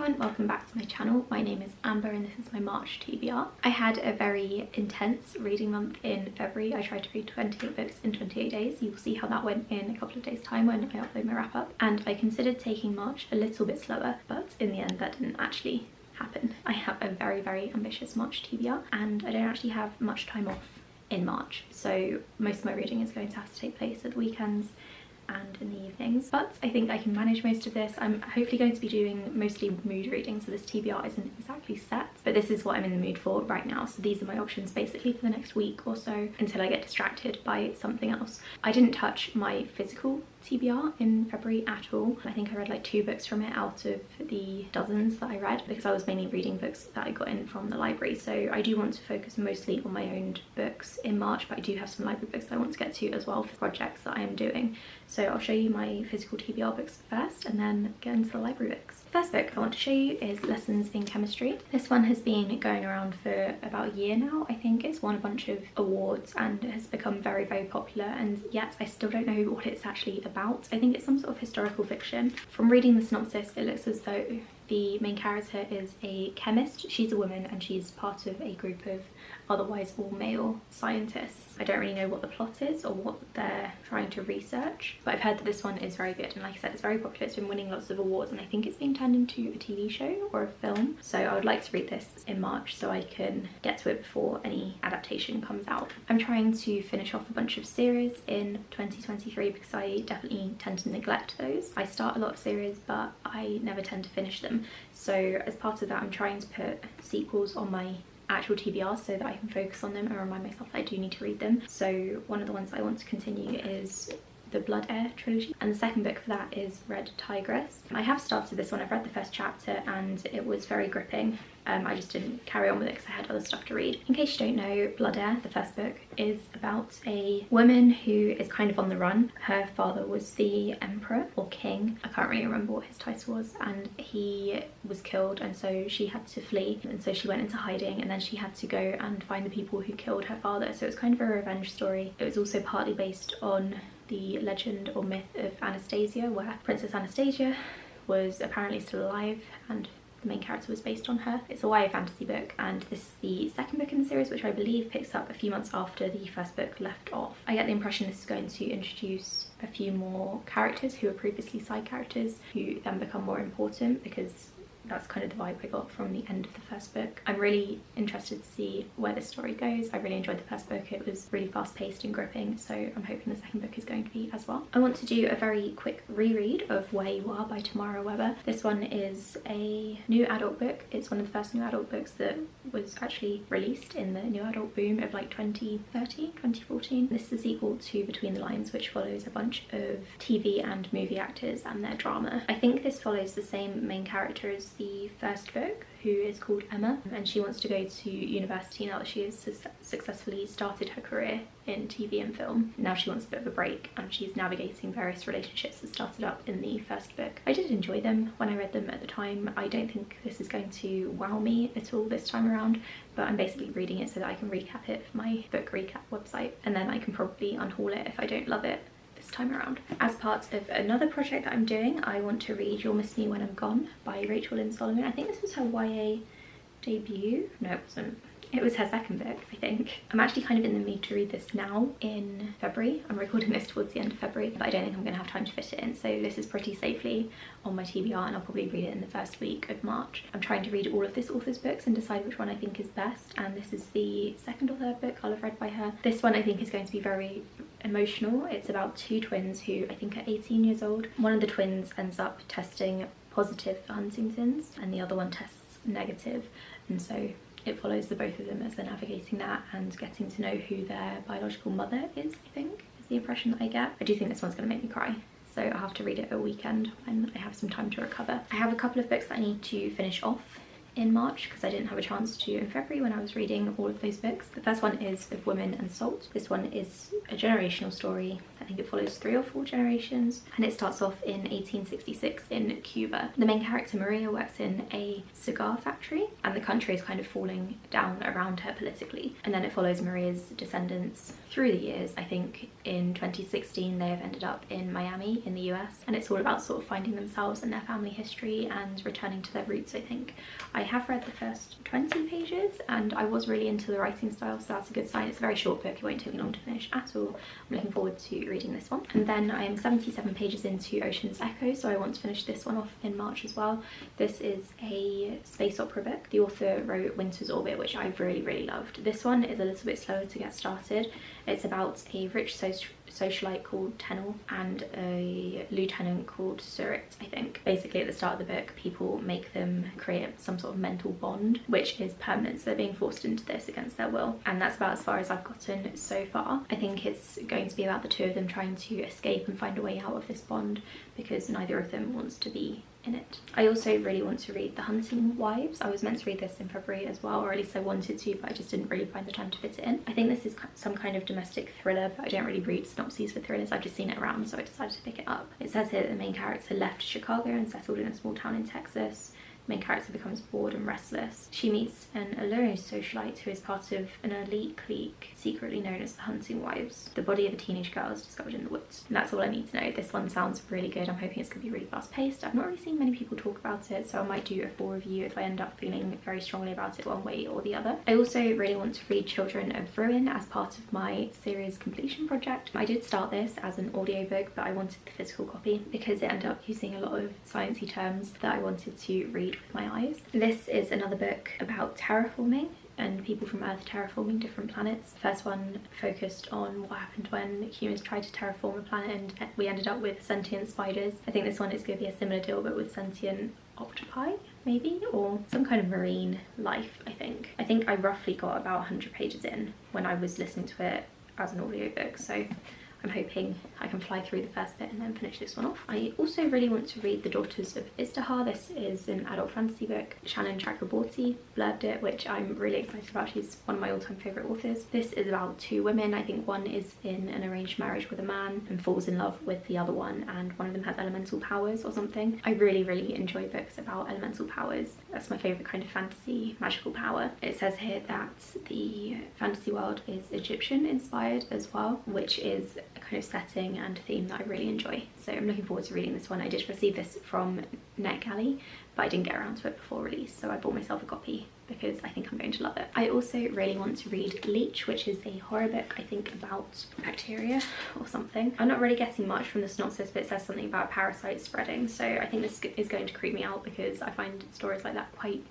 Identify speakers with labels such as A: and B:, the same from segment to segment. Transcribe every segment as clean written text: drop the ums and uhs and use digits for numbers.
A: everyone, welcome back to my channel. My name is Amber and this is my March TBR. I had a very intense reading month in February. I tried to read 28 books in 28 days. You will see how that went in a couple of days time when I upload my wrap up. And I considered taking March a little bit slower, but in the end that didn't actually happen. I have a very ambitious March TBR and I don't actually have much time off in March. So most of my reading is going to have to take place at the weekends and in the evenings, but I think I can manage most of this. I'm hopefully going to be doing mostly mood reading, so this TBR isn't exactly set, but this is what I'm in the mood for right now. So these are my options basically for the next week or so until I get distracted by something else. I didn't touch my physical TBR in February at all. I think I read like 2 books from it out of the dozens that I read because I was mainly reading books that I got in from the library. So I do want to focus mostly on my owned books in March, but I do have some library books I want to get to as well for projects that I am doing. So I'll show you my physical TBR books first and then get into the library books. The first book I want to show you is Lessons in Chemistry. This one has been going around for about a year now. I think it's won a bunch of awards and has become very popular, and yet I still don't know what it's actually about. I think it's some sort of historical fiction. From reading the synopsis, it looks as though the main character is a chemist. She's a woman and she's part of a group of otherwise all male scientists. I don't really know what the plot is or what they're trying to research, but I've heard that this one is very good, and like I said, it's very popular. It's been winning lots of awards and I think it's being turned into a TV show or a film. So I would like to read this in March so I can get to it before any adaptation comes out. I'm trying to finish off a bunch of series in 2023 because I definitely tend to neglect those. I start a lot of series but I never tend to finish them. So as part of that, I'm trying to put sequels on my actual TBR so that I can focus on them and remind myself that I do need to read them. So one of the ones I want to continue is the Blood Heir trilogy, and the second book for that is Red Tigress. I have started this one. I've read the first chapter and it was very gripping. I just didn't carry on with it because I had other stuff to read. In case you don't know, Blood Heir, the first book, is about a woman who is kind of on the run. Her father was the emperor or king, I can't really remember what his title was, and he was killed, and so she had to flee, and so she went into hiding, and then she had to go and find the people who killed her father. So it's kind of a revenge story. It was also partly based on the legend or myth of Anastasia, where Princess Anastasia was apparently still alive and the main character was based on her. It's a YA fantasy book, and this is the second book in the series, which I believe picks up a few months after the first book left off. I get the impression this is going to introduce a few more characters who were previously side characters who then become more important, because that's kind of the vibe I got from the end of the first book. I'm really interested to see where this story goes. I really enjoyed the first book. It was really fast-paced and gripping, so I'm hoping the second book is going to be as well. I want to do a very quick reread of Where You Are by Tamara Weber. This one is a new adult book. It's one of the first new adult books that was actually released in the new adult boom of like 2013, 2014. This is the sequel to Between the Lines, which follows a bunch of TV and movie actors and their drama. I think this follows the same main character as the first book, who is called Emma, and she wants to go to university now that she has successfully started her career in TV and film. Now she wants a bit of a break and she's navigating various relationships that started up in the first book. I did enjoy them when I read them at the time. I don't think this is going to wow me at all this time around, but I'm basically reading it so that I can recap it for my book recap website, and then I can probably unhaul it if I don't love it this time around. As part of another project that I'm doing, I want to read You'll Miss Me When I'm Gone by Rachel Lynn Solomon. I think this was her YA debut. No, it wasn't. It was her second book, I think. I'm actually kind of in the mood to read this now in February. I'm recording this towards the end of February, but I don't think I'm gonna have time to fit it in. So this is pretty safely on my TBR, and I'll probably read it in the first week of March. I'm trying to read all of this author's books and decide which one I think is best. And this is the second or third book I'll have read by her. This one I think is going to be very emotional. It's about 2 twins who I think are 18 years old. One of the twins ends up testing positive for Huntington's and the other one tests negative. And so it follows the both of them as they're navigating that and getting to know who their biological mother is, I think, is the impression that I get. I do think this one's going to make me cry, so I'll have to read it a weekend when I have some time to recover. I have a couple of books that I need to finish off in March because I didn't have a chance to in February when I was reading all of those books. The first one is Of Women and Salt. This one is a generational story. I think it follows 3 or 4 generations, and it starts off in 1866 in Cuba. The main character Maria works in a cigar factory and the country is kind of falling down around her politically, and then it follows Maria's descendants through the years. I think in 2016 they have ended up in Miami in the US, and it's all about sort of finding themselves and their family history and returning to their roots. I think I have read the first 20 pages and I was really into the writing style, so that's a good sign. It's a very short book, it won't take me long to finish at all. I'm looking forward to reading this one. And then I am 77 pages into Ocean's Echo, so I want to finish this one off in March as well. This is a space opera book. The author wrote Winter's Orbit, which I really loved. This one is a little bit slower to get started. It's about a rich socialite called Tennel and a lieutenant called Surrit, I think. Basically at the start of the book, people make them create some sort of mental bond, which is permanent, so they're being forced into this against their will. And that's about as far as I've gotten so far. I think it's going to be about the two of them trying to escape and find a way out of this bond because neither of them wants to be in it. I also really want to read The Hunting Wives. I was meant to read this in February as well, or at least I wanted to, but I just didn't really find the time to fit it in. I think this is some kind of domestic thriller, but I don't really read synopses for thrillers. I've just seen it around, so I decided to pick it up. It says here that the main character left Chicago and settled in a small town in Texas. The main character becomes bored and restless. She meets an alluring socialite who is part of an elite clique secretly known as the Hunting Wives. The body of a teenage girl is discovered in the woods. And that's all I need to know. This one sounds really good. I'm hoping it's going to be really fast paced. I've not really seen many people talk about it, so I might do a full review if I end up feeling very strongly about it one way or the other. I also really want to read Children of Ruin as part of my series completion project. I did start this as an audiobook, but I wanted the physical copy because it ended up using a lot of sciencey terms that I wanted to read with my eyes. This is another book about terraforming and people from Earth terraforming different planets. The first one focused on what happened when humans tried to terraform a planet and we ended up with sentient spiders. I think this one is going to be a similar deal but with sentient octopi maybe, or some kind of marine life. I think I roughly got about 100 pages in when I was listening to it as an audiobook, so I'm hoping I can fly through the first bit and then finish this one off. I also really want to read The Daughters of Istahar. This is an adult fantasy book. Shannon Chakraborty blurbed it, which I'm really excited about. She's one of my all-time favourite authors. This is about 2 women. I think one is in an arranged marriage with a man and falls in love with the other one, and one of them has elemental powers or something. I really enjoy books about elemental powers. That's my favourite kind of fantasy, magical power. It says here that the fantasy world is Egyptian inspired as well, which is a kind of setting and theme that I really enjoy. So I'm looking forward to reading this one. I did receive this from NetGalley, but I didn't get around to it before release, so I bought myself a copy because I think I'm going to love it. I also really want to read Leech, which is a horror book, I think about bacteria or something. I'm not really getting much from the synopsis, but it says something about parasites spreading, so I think this is going to creep me out because I find stories like that quite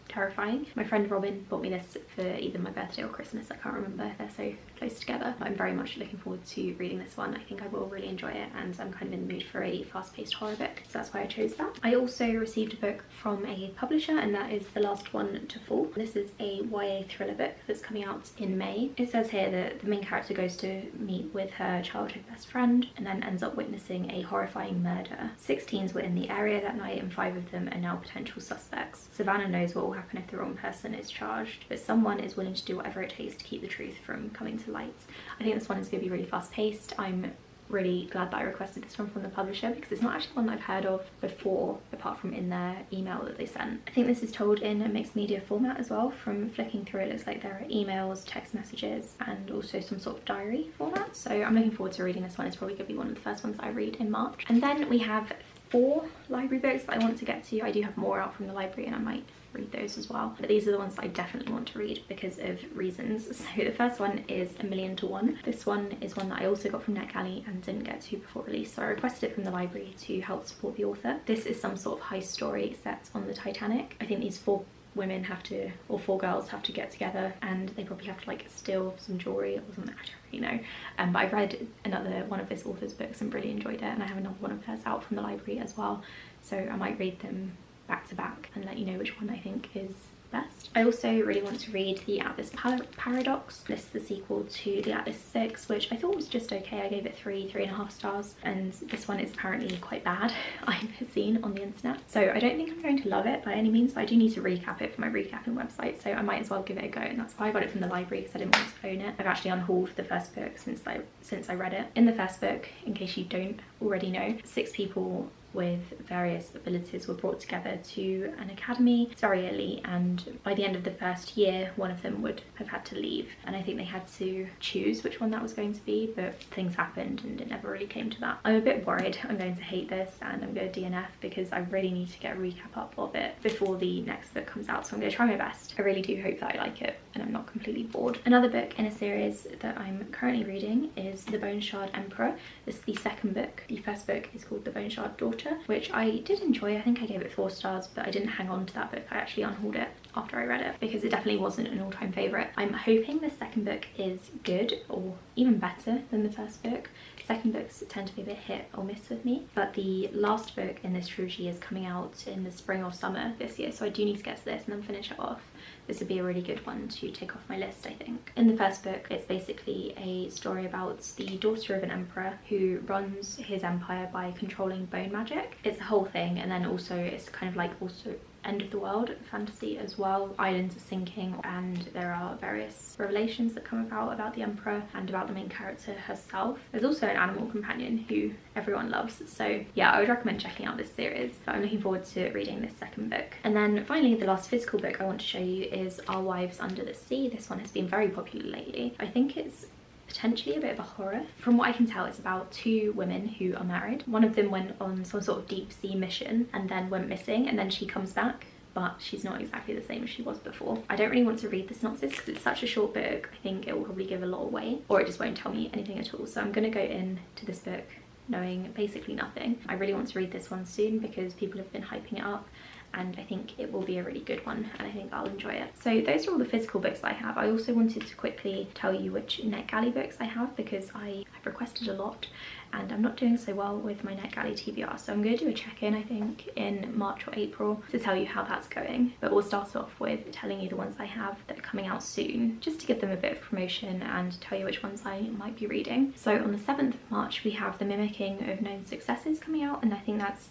A: terrifying. My friend Robin bought me this for either my birthday or Christmas, I can't remember, they're so close together. But I'm very much looking forward to reading this one. I think I will really enjoy it, and I'm kind of in the mood for a fast-paced horror book, so that's why I chose that. I also received a book from a publisher, and that is The Last One to Fall. This is a YA thriller book that's coming out in May. It says here that the main character goes to meet with her childhood best friend and then ends up witnessing a horrifying murder. 6 teens were in the area that night and 5 of them are now potential suspects. Savannah knows what will happen if the wrong person is charged, but someone is willing to do whatever it takes to keep the truth from coming to light. I think this one is going to be really fast paced. I'm really glad that I requested this one from the publisher because it's not actually one I've heard of before, apart from in their email that they sent. I think this is told in a mixed media format as well. From flicking through it, looks like there are emails, text messages, and also some sort of diary format. So I'm looking forward to reading this one. It's probably going to be one of the first ones I read in March. And then we have 4 library books that I want to get to. I do have more out from the library and I might read those as well, but these are the ones that I definitely want to read because of reasons. So the first one is A Million to One. This one is one that I also got from NetGalley and didn't get to before release, so I requested it from the library to help support the author. This is some sort of heist story set on the Titanic. I think these 4 women have to, or 4 girls have to get together, and they probably have to like steal some jewelry or something. I don't really know, but I've read another one of this author's books and really enjoyed it, and I have another one of hers out from the library as well, so I might read them back to back and let you know which one I think is best. I also really want to read The Atlas Paradox. This is the sequel to The Atlas 6, which I thought was just okay. I gave it 3.5 stars, and this one is apparently quite bad, I've seen on the internet. So I don't think I'm going to love it by any means, but I do need to recap it for my recapping website, so I might as well give it a go, and that's why I got it from the library, because I didn't want to own it. I've actually unhauled the first book since I read it. In the first book, in case you don't already know, 6 people with various abilities were brought together to an academy. It's very elite, and by the end of the first year one of them would have had to leave, and I think they had to choose which one that was going to be, but things happened and it never really came to that. I'm a bit worried I'm going to hate this and I'm going to DNF, because I really need to get a recap up of it before the next book comes out, so I'm going to try my best. I really do hope that I like it and I'm not completely bored. Another book in a series that I'm currently reading is The Bone Shard Emperor. This is the second book. The first book is called The Bone Shard Daughter, which I did enjoy. I think I gave it 4 stars, but I didn't hang on to that book. I actually unhauled it after I read it because it definitely wasn't an all-time favourite. I'm hoping the second book is good, or even better than the first book. Second books tend to be a bit hit or miss with me, but the last book in this trilogy is coming out in the spring or summer this year, so I do need to get to this and then finish it off. This would be a really good one to take off my list, I think. In the first book, it's basically a story about the daughter of an emperor who runs his empire by controlling bone magic. It's a whole thing, and then also it's kind of like also end of the world fantasy as well. Islands are sinking, and there are various revelations that come about the emperor and about the main character herself. There's also an animal companion who everyone loves, so yeah, I would recommend checking out this series, but I'm looking forward to reading this second book. And then finally, the last physical book I want to show you is Our Wives Under the Sea. This one has been very popular lately. I think it's potentially a bit of a horror. From what I can tell, it's about 2 women who are married. One of them went on some sort of deep sea mission and then went missing, and then she comes back, but she's not exactly the same as she was before. I don't really want to read the synopsis because it's such a short book. I think it will probably give a lot away, or it just won't tell me anything at all. So I'm going to go into this book knowing basically nothing. I really want to read this one soon because people have been hyping it up, and I think it will be a really good one, and I think I'll enjoy it. So those are all the physical books I have. I also wanted to quickly tell you which NetGalley books I have, because I've requested a lot and I'm not doing so well with my NetGalley TBR, so I'm going to do a check-in, I think, in March or April to tell you how that's going. But we'll start off with telling you the ones I have that are coming out soon, just to give them a bit of promotion and tell you which ones I might be reading. So on the 7th of March we have The Mimicking of Known Successes coming out, and I think that's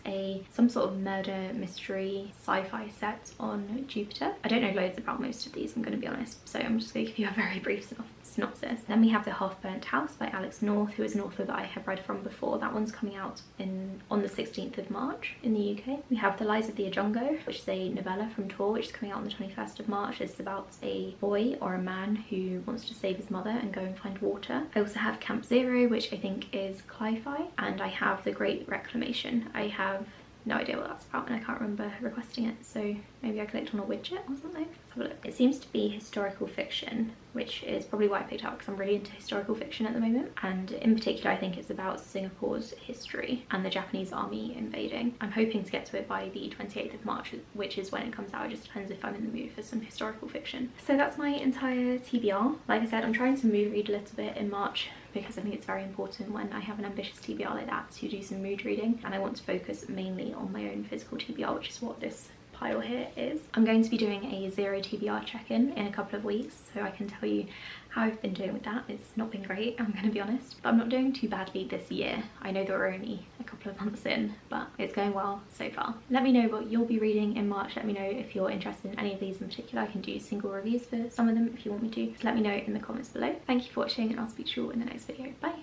A: some sort of murder mystery sci-fi set on Jupiter. I don't know loads about most of these, I'm going to be honest, so I'm just going to give you a very brief synopsis. Then we have The Half-Burnt House by Alex North, who is an author that I have read from before. That one's coming out on the 16th of March in the UK. We have The Lies of the Ajongo, which is a novella from Tor, which is coming out on the 21st of March. It's about a boy or a man who wants to save his mother and go and find water. I also have Camp Zero, which I think is Cli-Fi, and I have The Great Reclamation. I have no idea what that's about and I can't remember requesting it, so maybe I clicked on a widget or something. Let's have a look. It seems to be historical fiction, which is probably why I picked it up, because I'm really into historical fiction at the moment, and in particular I think it's about Singapore's history and the Japanese army invading. I'm hoping to get to it by the 28th of March, which is when it comes out. It just depends if I'm in the mood for some historical fiction. So that's my entire TBR. Like I said, I'm trying to mood read a little bit in March, because I think it's very important when I have an ambitious TBR like that to do some mood reading, and I want to focus mainly on my own physical TBR, which is what this pile here is. I'm going to be doing a Zero TBR check-in in a couple of weeks, so I can tell you how I've been doing with that. It's not been great, I'm going to be honest, but I'm not doing too badly this year. I know that we're only a couple of months in, but it's going well so far. Let me know what you'll be reading in March. Let me know if you're interested in any of these in particular. I can do single reviews for some of them if you want me to. Just let me know in the comments below. Thank you for watching, and I'll speak to you all in the next video. Bye!